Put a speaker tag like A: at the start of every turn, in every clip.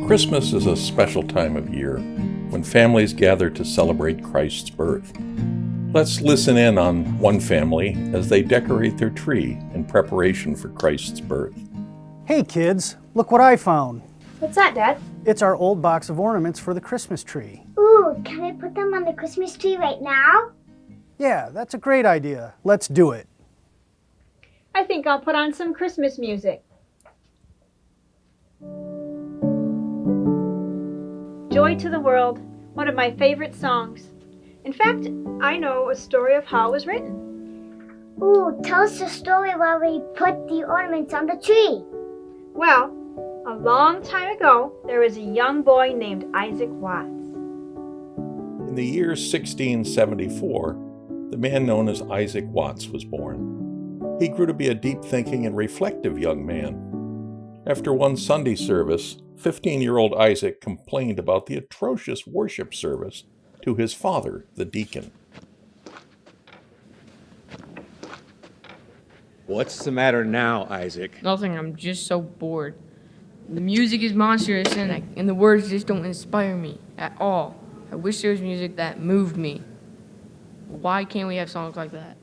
A: Christmas is a special time of year when families gather to celebrate Christ's birth. Let's listen in on one family as they decorate their tree in preparation for Christ's birth.
B: Hey kids, look what I found.
C: What's that, Dad?
B: It's our old box of ornaments for the Christmas tree.
D: Ooh, can we put them on the Christmas tree right now?
B: Yeah, that's a great idea. Let's do it.
C: I think I'll put on some Christmas music. Joy to the World, one of my favorite songs. In fact, I know a story of how it was written.
D: Ooh, tell us the story where we put the ornaments on the tree.
C: Well, a long time ago, there was a young boy named Isaac Watts.
A: In the year 1674, the man known as Isaac Watts was born. He grew to be a deep-thinking and reflective young man. After one Sunday service, 15-year-old Isaac complained about the atrocious worship service to his father, the deacon.
E: What's the matter now, Isaac?
F: Nothing, I'm just so bored. The music is monstrous and the words just don't inspire me at all. I wish there was music that moved me. Why can't we have songs like that?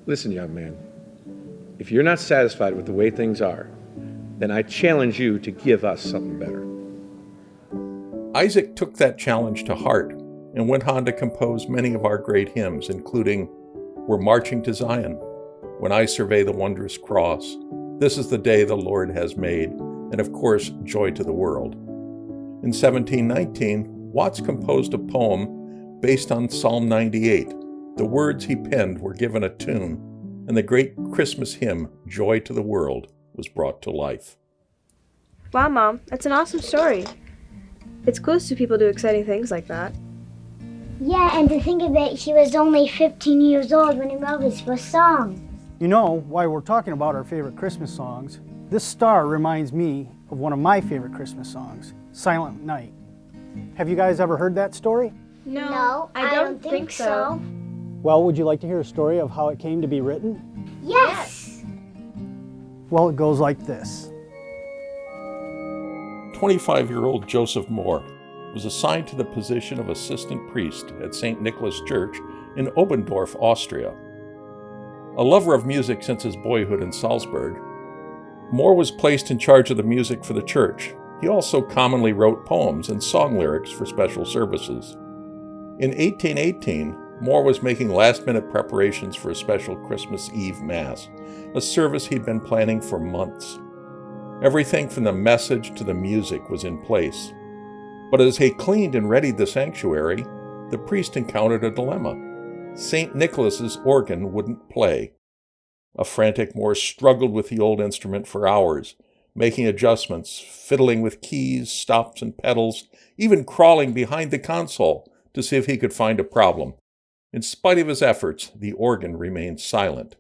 E: Listen, young man, if you're not satisfied with the way things are, then I challenge you to give us something better.
A: Isaac took that challenge to heart and went on to compose many of our great hymns, including We're Marching to Zion, When I Survey the Wondrous Cross, This is the Day the Lord Has Made, and of course, Joy to the World. In 1719, Watts composed a poem based on Psalm 98. The words he penned were given a tune, and the great Christmas hymn, Joy to the World, was brought to life.
G: Wow, Mom, that's an awesome story. It's cool to see people do exciting things like that.
D: Yeah, and to think of it, he was only 15 years old when he wrote his first song.
B: You know, while we're talking about our favorite Christmas songs, this star reminds me of one of my favorite Christmas songs, Silent Night. Have you guys ever heard that story?
D: No, I don't think so.
B: Well, would you like to hear a story of how it came to be written?
D: Yes!
B: Well, it goes like this.
A: 25-year-old Joseph Moore was assigned to the position of assistant priest at St. Nicholas Church in Oberndorf, Austria. A lover of music since his boyhood in Salzburg, Moore was placed in charge of the music for the church. He also commonly wrote poems and song lyrics for special services. In 1818, Moore was making last-minute preparations for a special Christmas Eve Mass, a service he'd been planning for months. Everything from the message to the music was in place. But as he cleaned and readied the sanctuary, the priest encountered a dilemma. St. Nicholas's organ wouldn't play. A frantic Moore struggled with the old instrument for hours, making adjustments, fiddling with keys, stops, and pedals, even crawling behind the console to see if he could find a problem. In spite of his efforts, the organ remained silent.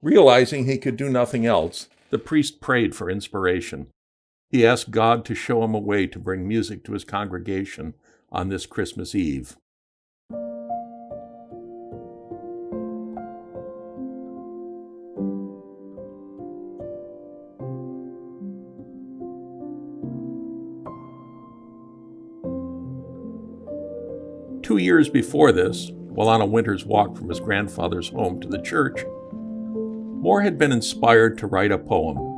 A: Realizing he could do nothing else, the priest prayed for inspiration. He asked God to show him a way to bring music to his congregation on this Christmas Eve. Two years before this, while on a winter's walk from his grandfather's home to the church, Moore had been inspired to write a poem.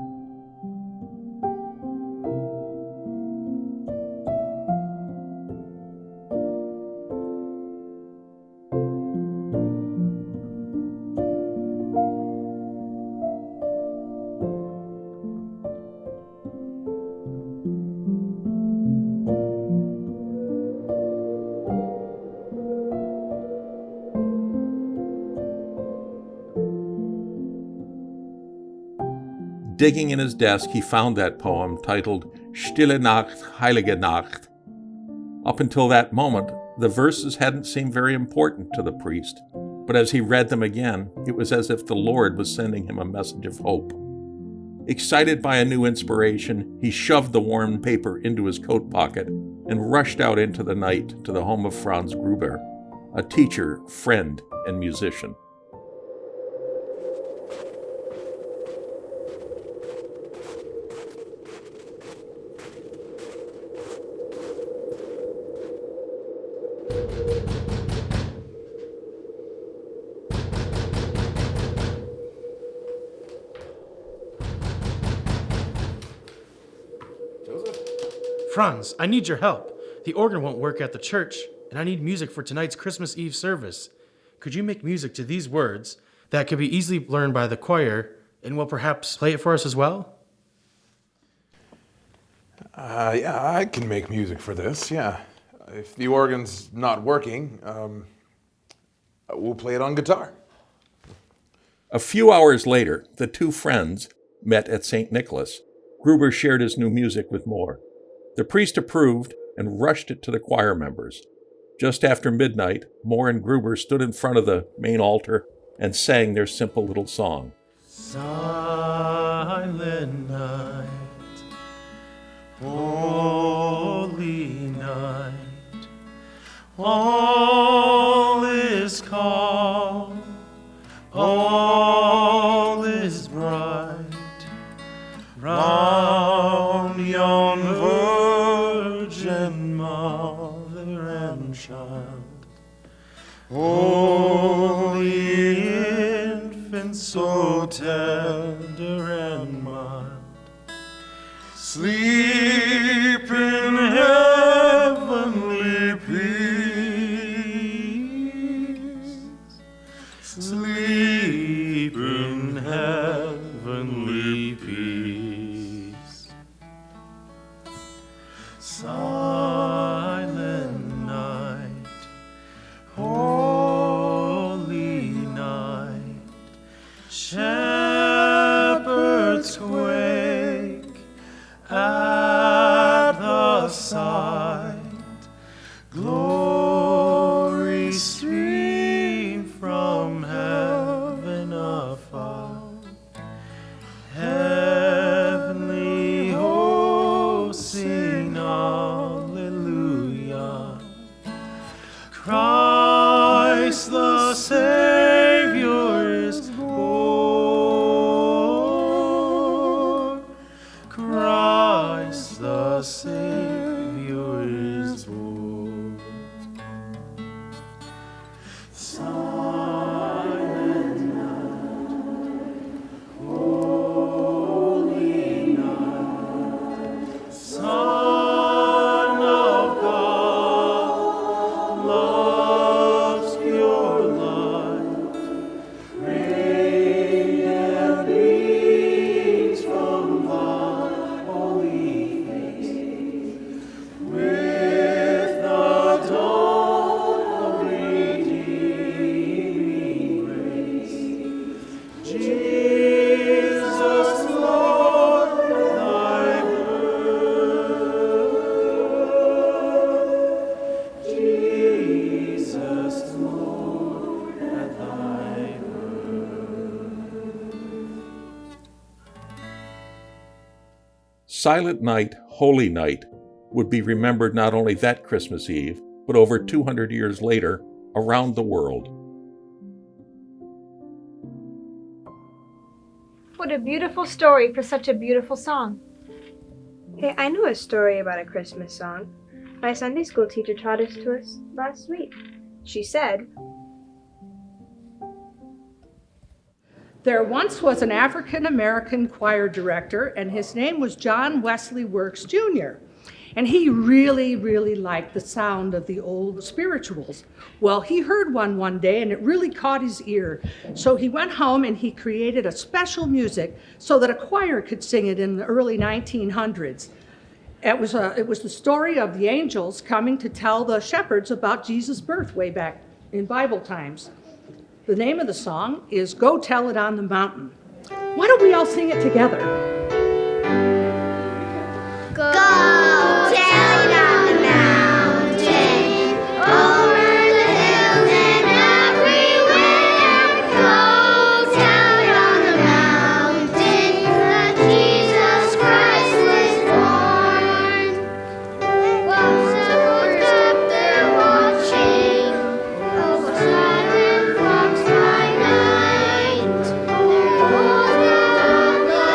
A: Digging in his desk, he found that poem titled Stille Nacht, Heilige Nacht. Up until that moment, the verses hadn't seemed very important to the priest, but as he read them again, it was as if the Lord was sending him a message of hope. Excited by a new inspiration, he shoved the worn paper into his coat pocket and rushed out into the night to the home of Franz Gruber, a teacher, friend, and musician.
H: Franz, I need your help. The organ won't work at the church, and I need music for tonight's Christmas Eve service. Could you make music to these words that could be easily learned by the choir, and will perhaps play it for us as well?
I: Yeah, I can make music for this, yeah. If the organ's not working, we'll play it on guitar.
A: A few hours later, the two friends met at St. Nicholas. Gruber shared his new music with Moore. The priest approved and rushed it to the choir members. Just after midnight, Moore and Gruber stood in front of the main altar and sang their simple little song.
H: Silent night, holy night, all is calm, all is bright, round yon virgin mother and child, holy infant, so tender and mild, sleep in heavenly peace, sleep in heavenly peace. Silent night, holy night, shepherds quake at the sight, glory stream from heaven afar, heavenly hosts sing hallelujah, Christ the Savior is born, Christ the Savior is born. Silent night, holy night, Son of God, love's pure light, radiant beams from thy holy face, with the dawn of redeeming grace. Jesus, Lord, thy birth, Jesus, Lord, at thy
A: Silent Night, Holy Night would be remembered not only that Christmas Eve, but over 200 years later around the world.
C: What a beautiful story for such a beautiful song.
G: Hey, I know a story about a Christmas song. My Sunday school teacher taught it to us last week. She said,
J: There once was an African-American choir director, and his name was John Wesley Works Jr. And he really, really liked the sound of the old spirituals. Well, he heard one day, and it really caught his ear. So he went home and he created a special music so that a choir could sing it in the early 1900s. It was the story of the angels coming to tell the shepherds about Jesus' birth way back in Bible times. The name of the song is Go Tell It on the Mountain. Why don't we all sing it together?
D: Go tell it on the mountain, over the hills and everywhere. Go tell it on the mountain that Jesus Christ was born. While shepherds up there watching over silent flocks by night, there was down the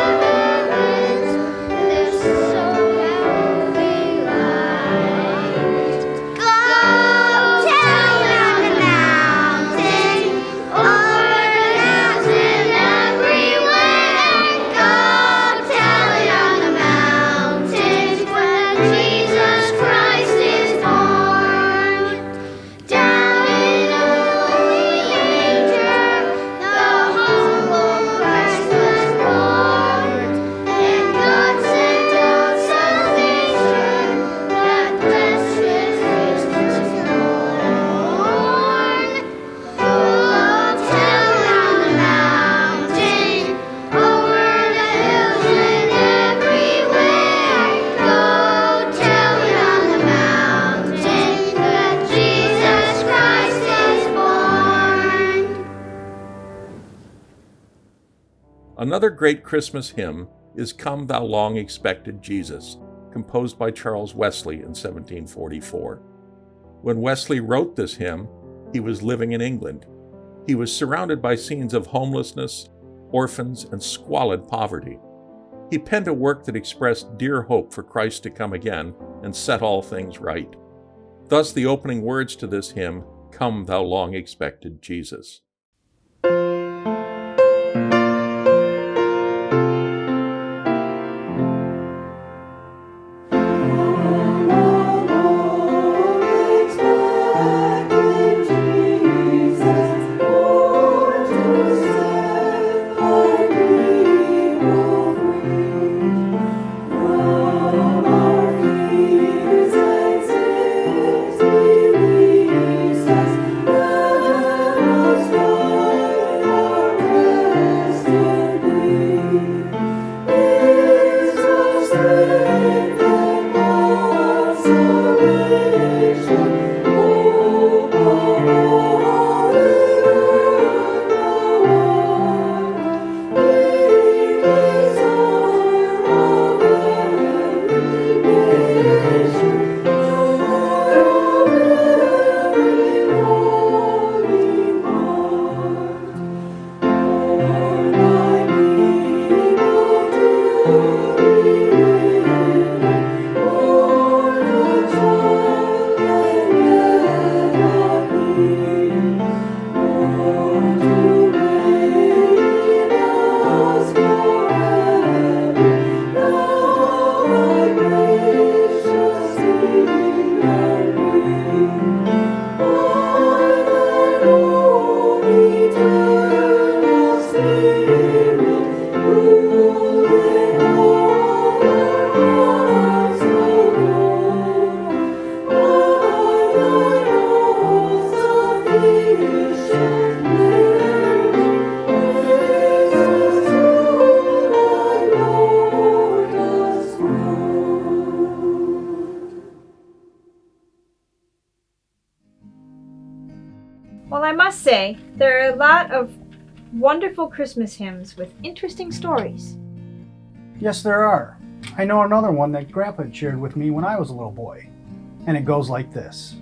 A: Another great Christmas hymn is Come Thou Long Expected Jesus, composed by Charles Wesley in 1744. When Wesley wrote this hymn, he was living in England. He was surrounded by scenes of homelessness, orphans, and squalid poverty. He penned a work that expressed dear hope for Christ to come again and set all things right. Thus the opening words to this hymn, Come Thou Long Expected Jesus.
C: Well, I must say, there are a lot of wonderful Christmas hymns with interesting stories.
B: Yes, there are. I know another one that Grandpa shared with me when I was a little boy, and it goes like this.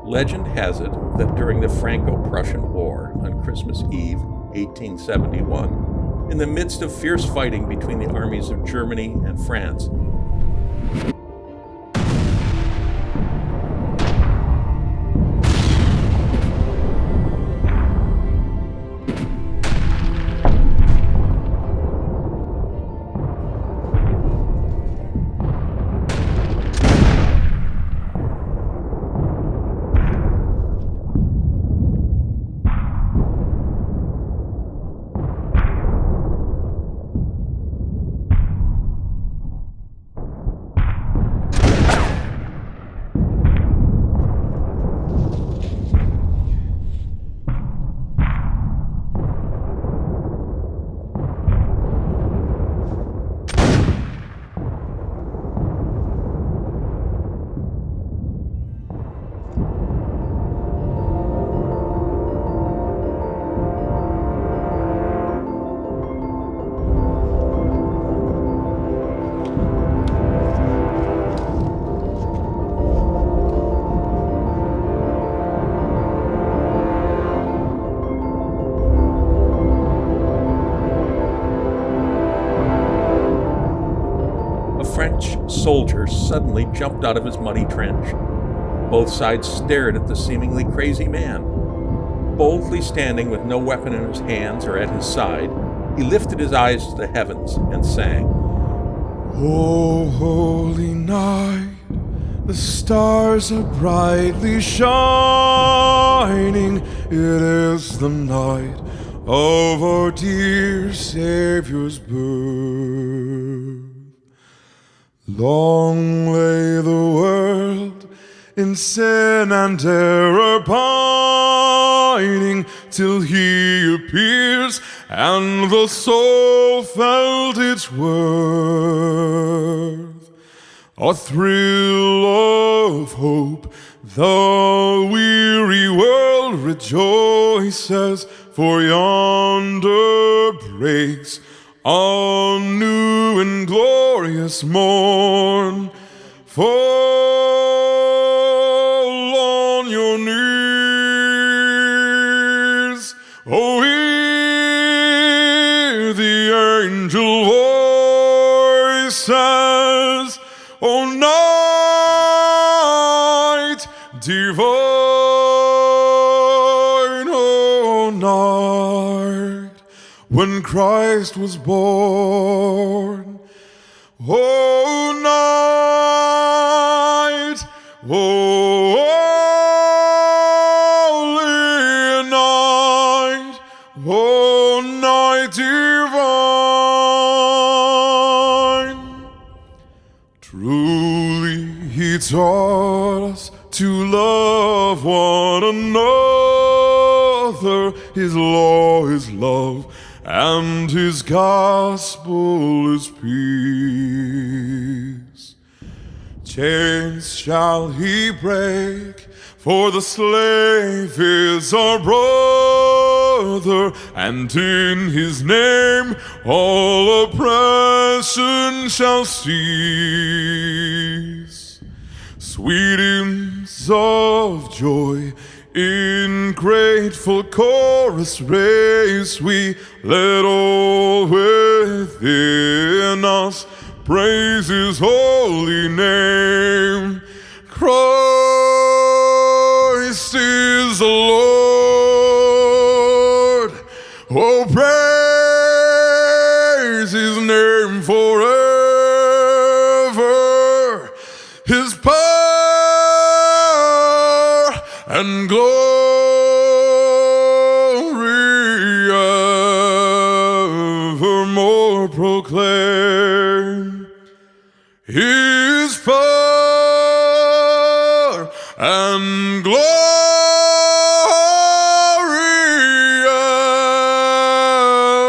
A: Legend has it that during the Franco-Prussian War on Christmas Eve, 1871, in the midst of fierce fighting between the armies of Germany and France, French soldier suddenly jumped out of his muddy trench. Both sides stared at the seemingly crazy man. Boldly standing with no weapon in his hands or at his side, he lifted his eyes to the heavens and sang,
K: "O holy night, the stars are brightly shining. It is the night of our dear Savior's birth. Long lay the world in sin and error pining, till he appears and the soul felt its worth. A thrill of hope The weary world rejoices, for yonder breaks a new and glorious morn. Fall on your knees, oh, hear the angel voices, oh, night divine, oh, night when Christ was born. Oh, night, holy night, oh, night divine. Truly he taught us to love one another. His law is love, and his gospel is peace. Chains shall he break, for the slave is our brother, and in his name all oppression shall cease. Sweet hymns of joy in grateful chorus raise we, let all within us praise his holy name. Christ is the Lord, oh, praise his name forever. His power and glory evermore proclaim. His power and glory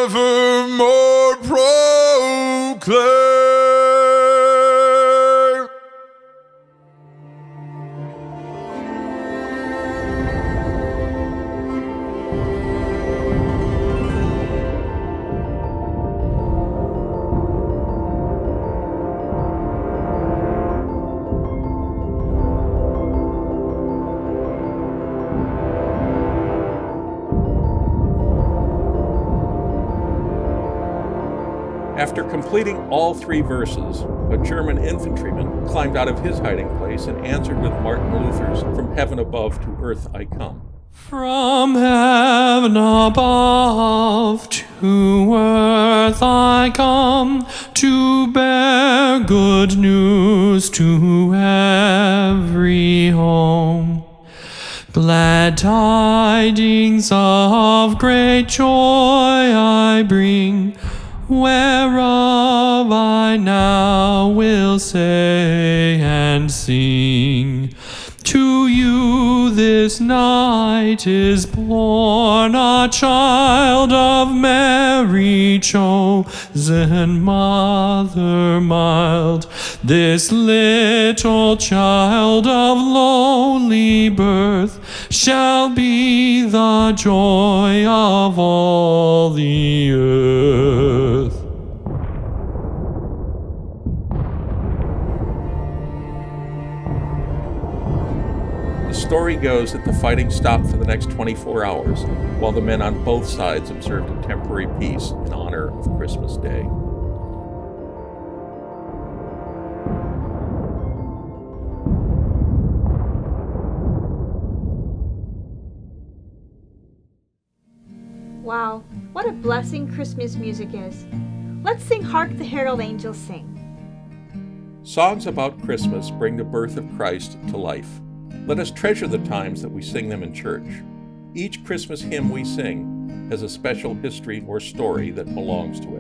K: evermore proclaim.
A: After completing all 3 verses, a German infantryman climbed out of his hiding place and answered with Martin Luther's "From heaven above to earth I come."
L: From heaven above to earth I come, to bear good news to every home. Glad tidings of great joy I bring, whereof I now will say and sing. To you this night is born a child of Mary, chosen mother mild. This little child of lowly birth shall be the joy of all the earth.
A: The story goes that the fighting stopped for the next 24 hours, while the men on both sides observed a temporary peace in honor of Christmas Day.
C: Wow, what a blessing Christmas music is. Let's sing Hark the Herald Angels Sing.
A: Songs about Christmas bring the birth of Christ to life. Let us treasure the times that we sing them in church. Each Christmas hymn we sing has a special history or story that belongs to it.